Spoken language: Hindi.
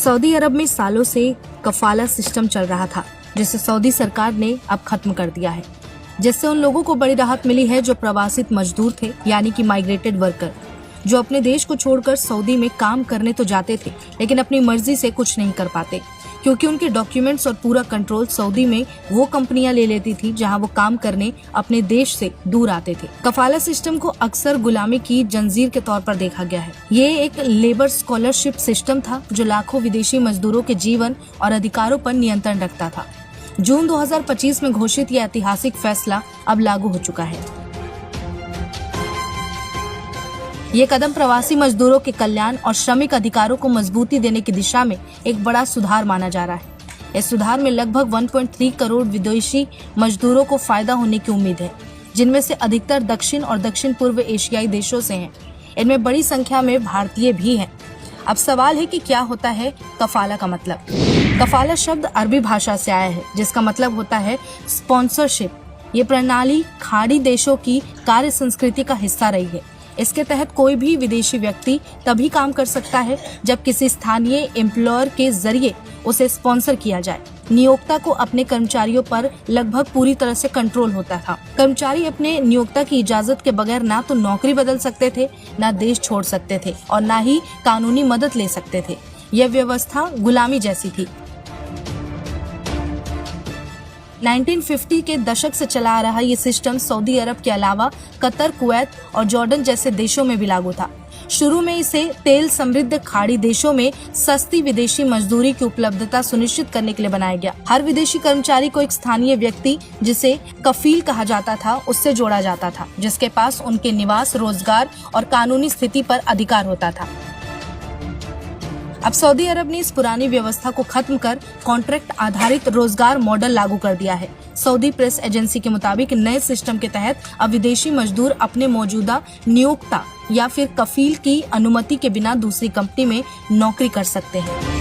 सऊदी अरब में सालों से कफाला सिस्टम चल रहा था, जिसे सऊदी सरकार ने अब खत्म कर दिया है, जिससे उन लोगों को बड़ी राहत मिली है जो प्रवासित मजदूर थे, यानी कि माइग्रेटेड वर्कर, जो अपने देश को छोड़कर सऊदी में काम करने तो जाते थे लेकिन अपनी मर्जी से कुछ नहीं कर पाते, क्योंकि उनके डॉक्यूमेंट्स और पूरा कंट्रोल सऊदी में वो कंपनियां ले लेती थी जहां वो काम करने अपने देश से दूर आते थे। कफाला सिस्टम को अक्सर गुलामी की जंजीर के तौर पर देखा गया है। ये एक लेबर स्कॉलरशिप सिस्टम था जो लाखों विदेशी मजदूरों के जीवन और अधिकारों पर नियंत्रण रखता था। जून 2025 में घोषित यह ऐतिहासिक फैसला अब लागू हो चुका है। ये कदम प्रवासी मजदूरों के कल्याण और श्रमिक अधिकारों को मजबूती देने की दिशा में एक बड़ा सुधार माना जा रहा है। इस सुधार में लगभग 1.3 करोड़ विदेशी मजदूरों को फायदा होने की उम्मीद है, जिनमें से अधिकतर दक्षिण और दक्षिण पूर्व एशियाई देशों से हैं। इनमें बड़ी संख्या में भारतीय भी हैं। अब सवाल है कि क्या होता है कफाला का मतलब। कफाला शब्द अरबी भाषा से आया है, जिसका मतलब होता है स्पॉन्सरशिप। ये प्रणाली खाड़ी देशों की कार्य संस्कृति का हिस्सा रही है। इसके तहत कोई भी विदेशी व्यक्ति तभी काम कर सकता है जब किसी स्थानीय एम्प्लॉयर के जरिए उसे स्पॉन्सर किया जाए। नियोक्ता को अपने कर्मचारियों पर लगभग पूरी तरह से कंट्रोल होता था। कर्मचारी अपने नियोक्ता की इजाजत के बगैर ना तो नौकरी बदल सकते थे, ना देश छोड़ सकते थे और ना ही कानूनी मदद ले सकते थे। यह व्यवस्था गुलामी जैसी थी। 1950 के दशक से चला आ रहा ये सिस्टम सऊदी अरब के अलावा कतर, कुवैत और जॉर्डन जैसे देशों में भी लागू था। शुरू में इसे तेल समृद्ध खाड़ी देशों में सस्ती विदेशी मजदूरी की उपलब्धता सुनिश्चित करने के लिए बनाया गया। हर विदेशी कर्मचारी को एक स्थानीय व्यक्ति, जिसे कफील कहा जाता था, उससे जोड़ा जाता था, जिसके पास उनके निवास, रोजगार और कानूनी स्थिति पर अधिकार होता था। अब सऊदी अरब ने इस पुरानी व्यवस्था को खत्म कर कॉन्ट्रैक्ट आधारित रोजगार मॉडल लागू कर दिया है। सऊदी प्रेस एजेंसी के मुताबिक नए सिस्टम के तहत अब विदेशी मजदूर अपने मौजूदा नियोक्ता या फिर कफील की अनुमति के बिना दूसरी कंपनी में नौकरी कर सकते हैं।